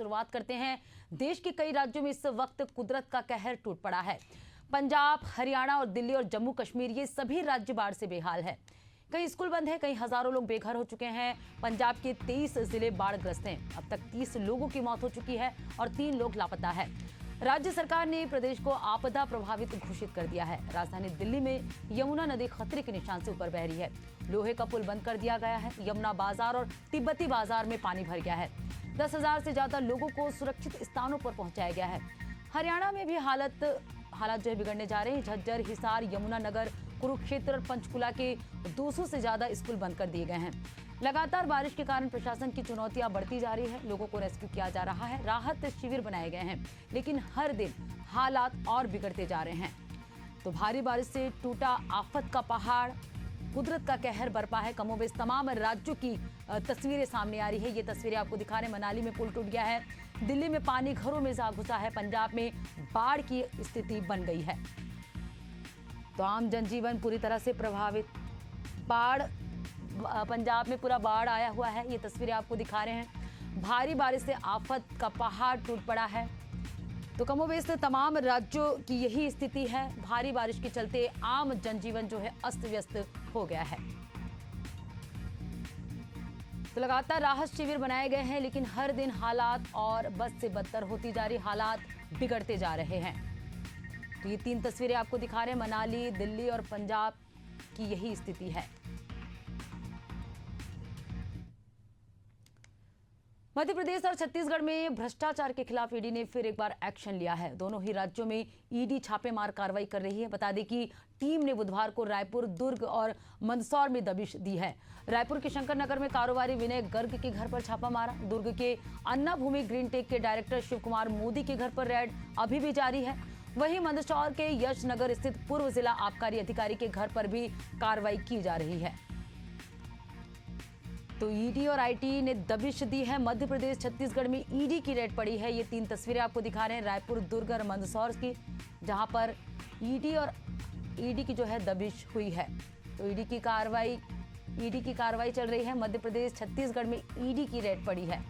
शुरुआत करते हैं। देश के कई राज्यों में इस वक्त कुदरत का कहर टूट पड़ा है। पंजाब, हरियाणा और दिल्ली और जम्मू कश्मीर, ये सभी राज्य बाढ़ से बेहाल है। कई स्कूल बंद हैं, कई हजारों लोग बेघर हो चुके हैं। पंजाब के 23 जिले बाढ़ग्रस्त हैं। अब तक 30 लोगों की मौत हो चुकी है और 3 लोग लापता है। राज्य सरकार ने प्रदेश को आपदा प्रभावित घोषित कर दिया है। राजधानी दिल्ली में यमुना नदी खतरे के निशान से ऊपर बह रही है। लोहे का पुल बंद कर दिया गया है। यमुना बाजार और तिब्बती बाजार में पानी भर गया है। 10,000 से ज्यादा लोगों को सुरक्षित स्थानों पर पहुंचाया गया है। हरियाणा में भी हालात जो है बिगड़ने जा रहे हैं। झज्जर, हिसार, यमुनानगर, कुरुक्षेत्र और पंचकुला के 200 से ज्यादा स्कूल बंद कर दिए गए हैं। लगातार बारिश के कारण प्रशासन की चुनौतियां बढ़ती जा रही है। लोगों को रेस्क्यू किया जा रहा है। राहत शिविर बनाए गए हैं, लेकिन हर दिन हालात और बिगड़ते जा रहे हैं। तो भारी बारिश से टूटा आफत का पहाड़, कुदरत का कहर बरपा है। कमोबेश तमाम राज्यों की तस्वीरें सामने आ रही है। ये तस्वीरें आपको दिखा रहे हैं। मनाली में पुल टूट गया है। दिल्ली में पानी घरों में जा घुसा है। पंजाब में बाढ़ की स्थिति बन गई है। तो आम जनजीवन पूरी तरह से प्रभावित। पंजाब में पूरा बाढ़ आया हुआ है। ये तस्वीरें आपको दिखा रहे हैं। भारी बारिश से आफत का पहाड़ टूट पड़ा है। तो कमोबेश तमाम राज्यों की यही स्थिति है। भारी बारिश के चलते आम जनजीवन जो है अस्त व्यस्त हो गया है। तो लगातार राहत शिविर बनाए गए हैं, लेकिन हर दिन हालात और बद से बदतर होती जा रही, हालात बिगड़ते जा रहे हैं। तो ये 3 तस्वीरें आपको दिखा रहे हैं। मनाली, दिल्ली और पंजाब की यही स्थिति है। मध्य प्रदेश और छत्तीसगढ़ में भ्रष्टाचार के खिलाफ ईडी ने फिर एक बार एक्शन लिया है। दोनों ही राज्यों में ईडी छापेमार कार्रवाई कर रही है। बता दें कि टीम ने बुधवार को रायपुर, दुर्ग और मंदसौर में दबिश दी है। रायपुर के शंकर नगर में कारोबारी विनय गर्ग के घर पर छापा मारा। दुर्ग के अन्ना भूमि ग्रीन टेक के डायरेक्टर शिव कुमार मोदी के घर पर रेड अभी भी जारी है। वहीं मंदसौर के यश नगर स्थित पूर्व जिला आबकारी अधिकारी के घर पर भी कार्रवाई की जा रही है। तो ईडी और आईटी ने दबिश दी है। मध्य प्रदेश, छत्तीसगढ़ में ईडी की रेड पड़ी है। ये 3 तस्वीरें आपको दिखा रहे हैं रायपुर, दुर्ग और मंदसौर की, जहां पर ईडी की जो है दबिश हुई है। तो ईडी की कार्रवाई चल रही है। मध्य प्रदेश, छत्तीसगढ़ में ईडी की रेड पड़ी है।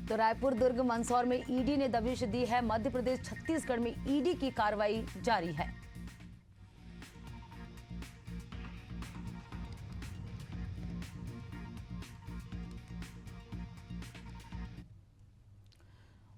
तो रायपुर, दुर्ग, मंदसौर में ईडी ने दबिश दी है। मध्य प्रदेश, छत्तीसगढ़ में ईडी की कार्रवाई जारी है।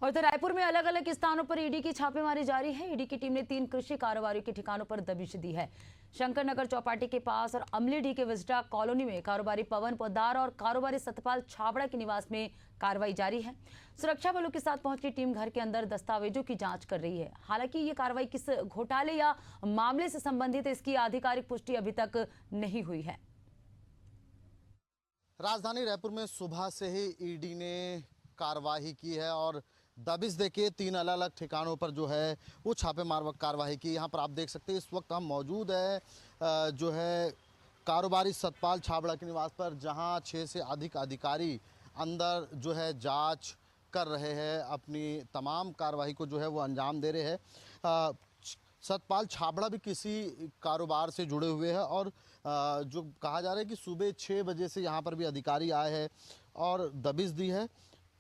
और तो रायपुर में अलग अलग स्थानों पर ईडी की छापेमारी जारी है। ईडी की टीम ने 3 कृषि कारोबारियों के ठिकानों पर दबिश दी है। शंकर नगर चौपाटी के पास और अमलीडीह के विस्टा कॉलोनी में कारोबारी पवन पोद्दार और कारोबारी सतपाल छाबड़ा के निवास में कार्रवाई जारी है। सुरक्षा बलों के साथ पहुंची टीम घर के अंदर दस्तावेजों की जांच कर रही है। हालांकि ये कार्रवाई किस घोटाले या मामले से संबंधित है, इसकी आधिकारिक पुष्टि अभी तक नहीं हुई है। राजधानी रायपुर में सुबह से ही ईडी ने कार्रवाई की है और दबिश देके 3 अलग अलग ठिकानों पर जो है वो छापेमार कार्रवाई की। यहाँ पर आप देख सकते हैं इस वक्त हम मौजूद है जो है कारोबारी सतपाल छाबड़ा के निवास पर, जहाँ 6 से अधिक अधिकारी अंदर जो है जांच कर रहे हैं, अपनी तमाम कार्रवाई को जो है वो अंजाम दे रहे हैं। सतपाल छाबड़ा भी किसी कारोबार से जुड़े हुए हैं और जो कहा जा रहा है कि सुबह 6 बजे से यहाँ पर भी अधिकारी आए हैं और दबिश दी है।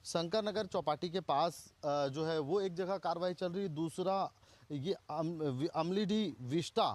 शंकर नगर चौपाटी के पास जो है वो एक जगह कार्रवाई चल रही है। दूसरा ये अमलीडीह विस्टा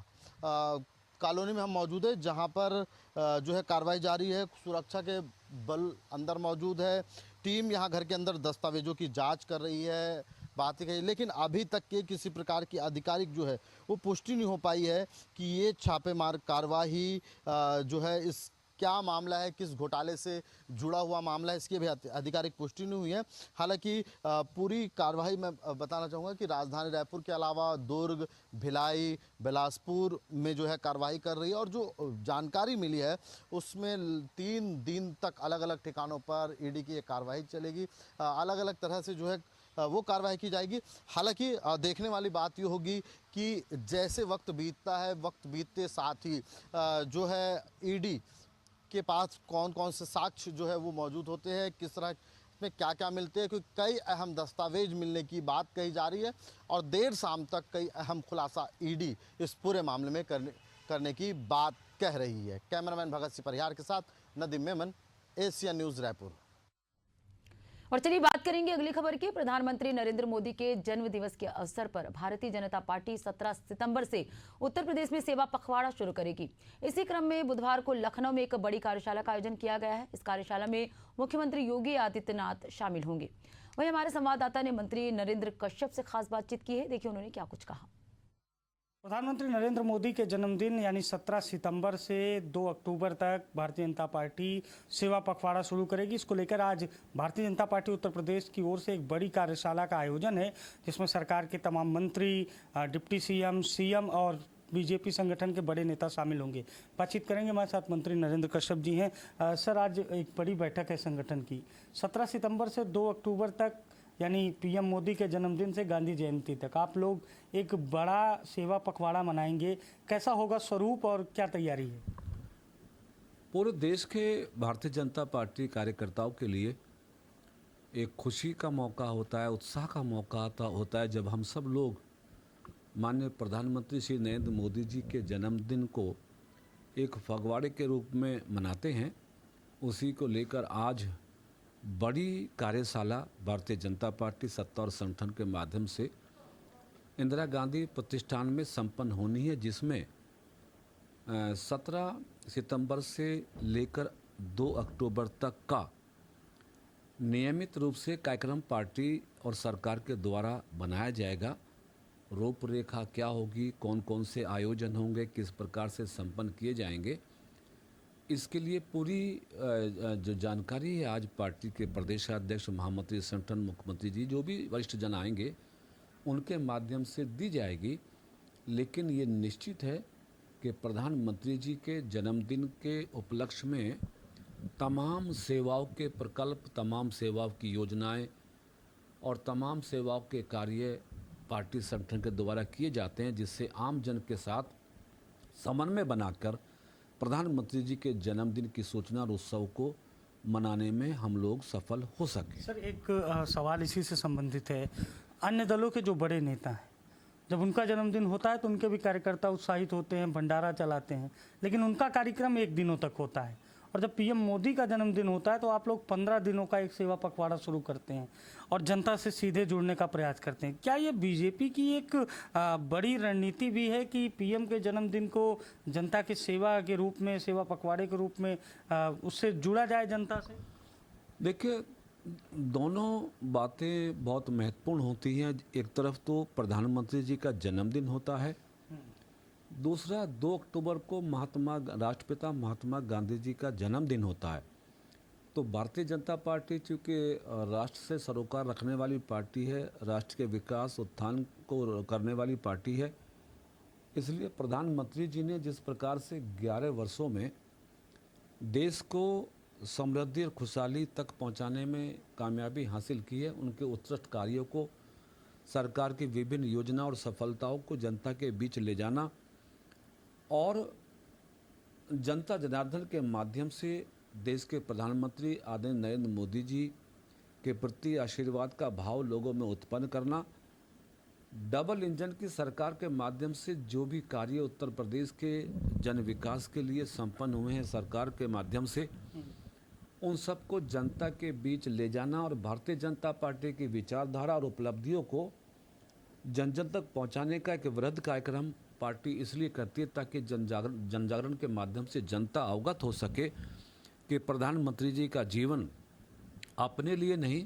कॉलोनी में हम मौजूद है, जहां पर जो है कार्रवाई जारी है। सुरक्षा के बल अंदर मौजूद है। टीम यहां घर के अंदर दस्तावेजों की जांच कर रही है, बातें कही, लेकिन अभी तक के किसी प्रकार की आधिकारिक जो है वो पुष्टि नहीं हो पाई है कि ये छापेमार कार्रवाई जो है इस क्या मामला है, किस घोटाले से जुड़ा हुआ मामला है, इसकी भी आधिकारिक पुष्टि नहीं हुई है। हालांकि पूरी कार्रवाई मैं बताना चाहूँगा कि राजधानी रायपुर के अलावा दुर्ग, भिलाई, बिलासपुर में जो है कार्रवाई कर रही है और जो जानकारी मिली है उसमें 3 दिन तक अलग अलग ठिकानों पर ईडी की कार्रवाई चलेगी। अलग अलग तरह से जो है वो कार्रवाई की जाएगी। हालांकि देखने वाली बात ये होगी कि जैसे वक्त बीतता है, वक्त बीतते साथ ही जो है ईडी के पास कौन कौन से साक्ष्य जो है वो मौजूद होते हैं, किस तरह में क्या क्या मिलते हैं, क्योंकि कई अहम दस्तावेज मिलने की बात कही जा रही है और देर शाम तक कई अहम खुलासा ईडी इस पूरे मामले में करने की बात कह रही है। कैमरामैन भगत सिंह परिहार के साथ नदीम मेमन, एशियन न्यूज रायपुर। और चलिए बात करेंगे अगली खबर की। प्रधानमंत्री नरेंद्र मोदी के जन्म दिवस के अवसर पर भारतीय जनता पार्टी 17 सितंबर से उत्तर प्रदेश में सेवा पखवाड़ा शुरू करेगी। इसी क्रम में बुधवार को लखनऊ में एक बड़ी कार्यशाला का आयोजन किया गया है। इस कार्यशाला में मुख्यमंत्री योगी आदित्यनाथ शामिल होंगे। वहीं हमारे संवाददाता ने मंत्री नरेंद्र कश्यप से खास बातचीत की है। देखिए उन्होंने क्या कुछ कहा। प्रधानमंत्री नरेंद्र मोदी के जन्मदिन यानी 17 सितंबर से 2 अक्टूबर तक भारतीय जनता पार्टी सेवा पखवाड़ा शुरू करेगी। इसको लेकर आज भारतीय जनता पार्टी उत्तर प्रदेश की ओर से एक बड़ी कार्यशाला का आयोजन है, जिसमें सरकार के तमाम मंत्री, डिप्टी सीएम और बीजेपी संगठन के बड़े नेता शामिल होंगे। बातचीत करेंगे, हमारे साथ मंत्री नरेंद्र कश्यप जी हैं। सर, आज एक बड़ी बैठक है संगठन की। 17 सितंबर से 2 अक्टूबर तक यानी पीएम मोदी के जन्मदिन से गांधी जयंती तक आप लोग एक बड़ा सेवा पखवाड़ा मनाएंगे। कैसा होगा स्वरूप और क्या तैयारी है? पूरे देश के भारतीय जनता पार्टी कार्यकर्ताओं के लिए एक खुशी का मौका होता है, उत्साह का मौका होता है जब हम सब लोग माननीय प्रधानमंत्री श्री नरेंद्र मोदी जी के जन्मदिन को एक फगवाड़े के रूप में मनाते हैं। उसी को लेकर आज बड़ी कार्यशाला भारतीय जनता पार्टी सत्ता और संगठन के माध्यम से इंदिरा गांधी प्रतिष्ठान में संपन्न होनी है, जिसमें 17 सितंबर से लेकर 2 अक्टूबर तक का नियमित रूप से कार्यक्रम पार्टी और सरकार के द्वारा बनाया जाएगा। रूपरेखा क्या होगी, कौन कौन से आयोजन होंगे, किस प्रकार से संपन्न किए जाएंगे, इसके लिए पूरी जो जानकारी है आज पार्टी के प्रदेश अध्यक्ष, महामंत्री संगठन, मुख्यमंत्री जी, जो भी वरिष्ठ जन आएंगे उनके माध्यम से दी जाएगी। लेकिन ये निश्चित है कि प्रधानमंत्री जी के जन्मदिन के उपलक्ष्य में तमाम सेवाओं के प्रकल्प, तमाम सेवाओं की योजनाएं और तमाम सेवाओं के कार्य पार्टी संगठन के द्वारा किए जाते हैं, जिससे आम जन के साथ समन्वय बनाकर प्रधानमंत्री जी के जन्मदिन की सूचना और उत्सव को मनाने में हम लोग सफल हो सके। सर, एक सवाल इसी से संबंधित है। अन्य दलों के जो बड़े नेता हैं, जब उनका जन्मदिन होता है तो उनके भी कार्यकर्ता उत्साहित होते हैं, भंडारा चलाते हैं, लेकिन उनका कार्यक्रम 1 दिनों तक होता है। और जब पीएम मोदी का जन्मदिन होता है तो आप लोग 15 दिनों का एक सेवा पखवाड़ा शुरू करते हैं और जनता से सीधे जुड़ने का प्रयास करते हैं। क्या ये बीजेपी की एक बड़ी रणनीति भी है कि पीएम के जन्मदिन को जनता की सेवा के रूप में, सेवा पखवाड़े के रूप में उससे जुड़ा जाए जनता से? देखिए, दोनों बातें बहुत महत्वपूर्ण होती हैं। एक तरफ तो प्रधानमंत्री जी का जन्मदिन होता है, दूसरा 2 अक्टूबर को राष्ट्रपिता महात्मा गांधी जी का जन्मदिन होता है। तो भारतीय जनता पार्टी चूँकि राष्ट्र से सरोकार रखने वाली पार्टी है, राष्ट्र के विकास उत्थान को करने वाली पार्टी है, इसलिए प्रधानमंत्री जी ने जिस प्रकार से 11 वर्षों में देश को समृद्धि और खुशहाली तक पहुंचाने में कामयाबी हासिल की है, उनके उत्कृष्ट कार्यों को, सरकार की विभिन्न योजना और सफलताओं को जनता के बीच ले जाना और जनता जनार्दन के माध्यम से देश के प्रधानमंत्री आदरणीय नरेंद्र मोदी जी के प्रति आशीर्वाद का भाव लोगों में उत्पन्न करना, डबल इंजन की सरकार के माध्यम से जो भी कार्य उत्तर प्रदेश के जन विकास के लिए संपन्न हुए हैं सरकार के माध्यम से, उन सबको जनता के बीच ले जाना और भारतीय जनता पार्टी की विचारधारा और उपलब्धियों को जन जन तक पहुंचाने का एक वृहद कार्यक्रम पार्टी इसलिए करती है ताकि जन जागरण के माध्यम से जनता अवगत हो सके कि प्रधानमंत्री जी का जीवन अपने लिए नहीं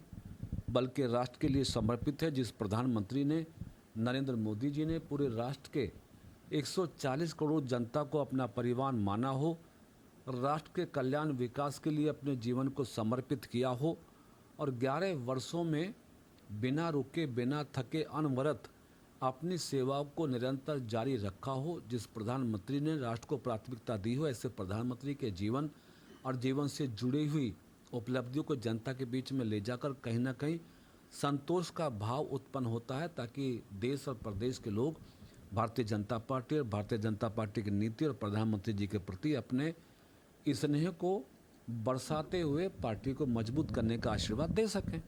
बल्कि राष्ट्र के लिए समर्पित है। जिस प्रधानमंत्री ने, नरेंद्र मोदी जी ने पूरे राष्ट्र के 140 करोड़ जनता को अपना परिवार माना हो, राष्ट्र के कल्याण विकास के लिए अपने जीवन को समर्पित किया हो और 11 वर्षों में बिना रुके, बिना थके, अनवरत अपनी सेवाओं को निरंतर जारी रखा हो, जिस प्रधानमंत्री ने राष्ट्र को प्राथमिकता दी हो, ऐसे प्रधानमंत्री के जीवन और जीवन से जुड़ी हुई उपलब्धियों को जनता के बीच में ले जाकर कहीं ना कहीं संतोष का भाव उत्पन्न होता है, ताकि देश और प्रदेश के लोग भारतीय जनता पार्टी और भारतीय जनता पार्टी की नीति और प्रधानमंत्री जी के प्रति अपने स्नेह को बरसाते हुए पार्टी को मजबूत करने का आशीर्वाद दे सकें।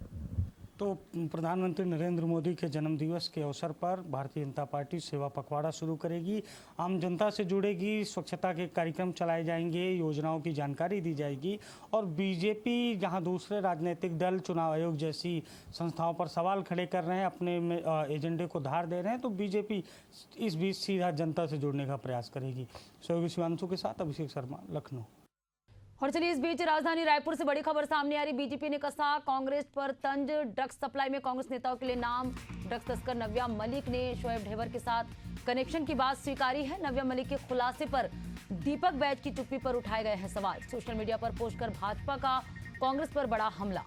तो प्रधानमंत्री नरेंद्र मोदी के जन्मदिवस के अवसर पर भारतीय जनता पार्टी सेवा पखवाड़ा शुरू करेगी। आम जनता से जुड़ेगी, स्वच्छता के कार्यक्रम चलाए जाएंगे, योजनाओं की जानकारी दी जाएगी और बीजेपी जहां दूसरे राजनीतिक दल चुनाव आयोग जैसी संस्थाओं पर सवाल खड़े कर रहे हैं, अपने एजेंडे को धार दे रहे हैं, तो बीजेपी इस बीच सीधा जनता से जुड़ने का प्रयास करेगी। सहयोगी शिवांशु के साथ अभिषेक शर्मा, लखनऊ। और चलिए इस बीच राजधानी रायपुर से बड़ी खबर सामने आ रही। बीजेपी ने कसा कांग्रेस पर तंज। ड्रग्स सप्लाई में कांग्रेस नेताओं के लिए नाम। ड्रग्स तस्कर नव्या मलिक ने शोएब ढेबर के साथ कनेक्शन की बात स्वीकारी है। नव्या मलिक के खुलासे पर दीपक बैज की चुप्पी पर उठाए गए हैं सवाल। सोशल मीडिया पर पोस्ट कर भाजपा का कांग्रेस पर बड़ा हमला।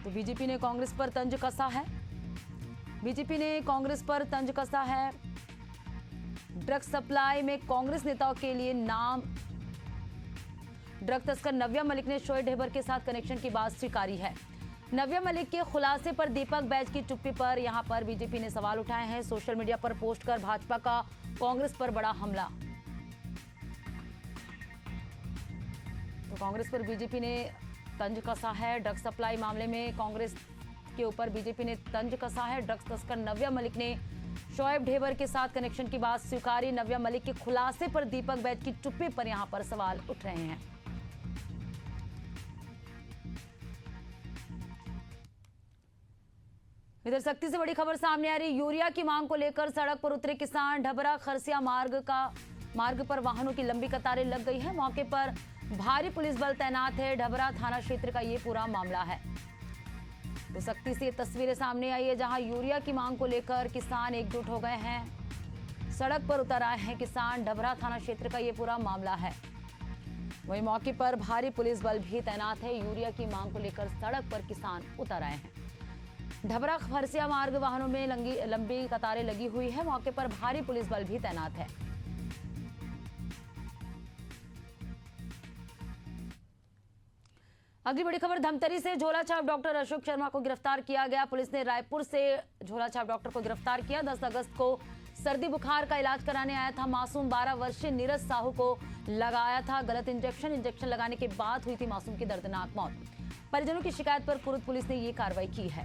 तो बीजेपी ने कांग्रेस पर तंज कसा है। बीजेपी ने कांग्रेस पर तंज कसा है। ड्रग्स सप्लाई में कांग्रेस नेताओं के लिए नाम। ड्रग तस्कर नव्या मलिक ने शोएब ढेबर के साथ कनेक्शन की बात स्वीकारी है। नव्या मलिक के खुलासे पर दीपक बैज की चुप्पी पर यहां पर बीजेपी ने सवाल उठाए हैं। सोशल मीडिया पर पोस्ट कर भाजपा का कांग्रेस पर बड़ा हमला। तो कांग्रेस पर बीजेपी ने तंज कसा है। ड्रग्स सप्लाई मामले में कांग्रेस के ऊपर बीजेपी ने तंज कसा है। ड्रग्स तस्कर नव्या मलिक ने शोएब ढेबर के साथ कनेक्शन की बात स्वीकारी। नव्या मलिक के खुलासे पर दीपक बैज की चुप्पी पर यहां पर सवाल उठ रहे हैं। इधर सख्ती से बड़ी खबर सामने आ रही। यूरिया की मांग को लेकर सड़क पर उतरे किसान। ढबरा खरसिया मार्ग पर वाहनों की लंबी कतारें लग गई है। मौके पर भारी पुलिस बल तैनात है। ढबरा थाना क्षेत्र का ये पूरा मामला है। तो सख्ती से तस्वीरें सामने आई है जहां यूरिया की मांग को लेकर किसान एकजुट हो गए हैं, सड़क पर उतर आए हैं किसान। ढबरा थाना क्षेत्र का ये पूरा मामला है। वहीं मौके पर भारी पुलिस बल भी तैनात है। यूरिया की मांग को लेकर सड़क पर किसान उतर आए हैं। ढबरा खरसिया मार्ग वाहनों में लंबी कतारें लगी हुई है। मौके पर भारी पुलिस बल भी तैनात है। अगली बड़ी खबर धमतरी से। झोला छाप डॉक्टर अशोक शर्मा को गिरफ्तार किया गया। पुलिस ने रायपुर से झोला छाप डॉक्टर को गिरफ्तार किया। 10 अगस्त को सर्दी बुखार का इलाज कराने आया था मासूम। 12 वर्षीय नीरज साहू को लगाया था गलत इंजेक्शन लगाने के बाद हुई थी मासूम की दर्दनाक मौत। परिजनों की शिकायत पर कुरुद पुलिस ने ये कार्रवाई की है।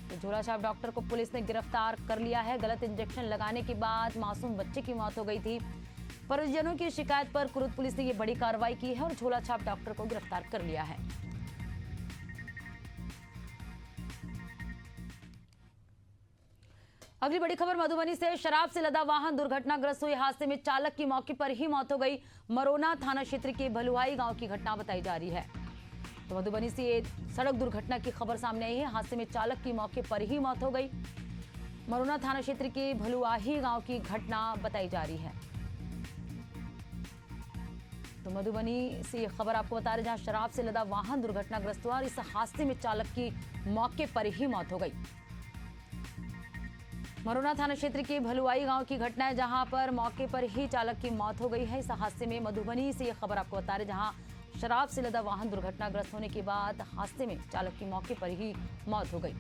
तो झोला छाप डॉक्टर को पुलिस ने गिरफ्तार कर लिया है। गलत इंजेक्शन लगाने के बाद मासूम बच्चे की मौत हो गई थी। परिजनों की शिकायत पर कुरुद पुलिस ने ये बड़ी कार्रवाई की है और झोला छाप डॉक्टर को गिरफ्तार कर लिया है। अगली बड़ी खबर मधुबनी से। शराब से लदा वाहन दुर्घटनाग्रस्त हुए हादसे में चालक की मौके पर ही मौत हो गई। मरोना थाना क्षेत्र के भलुआई गांव की घटना बताई जा रही है। तो मधुबनी से सड़क दुर्घटना की खबर सामने आई है। हादसे में चालक की मौके पर ही मौत हो गई। मरोना थाना क्षेत्र के भलुआही गांव की घटना बताई जा रही है। तो मधुबनी से ये खबर आपको बता रहे जहां शराब से लदा वाहन दुर्घटनाग्रस्त हुआ और इस हादसे में चालक की मौके पर ही मौत हो गई। मरोना थाना क्षेत्र के भलुआई गांव की घटना है जहां पर मौके पर ही चालक की मौत हो गई है। इस हादसे में मधुबनी से ये खबर आपको बता रहे जहां शराब से लदा वाहन दुर्घटनाग्रस्त होने के बाद हादसे में चालक की मौके पर ही मौत हो गई।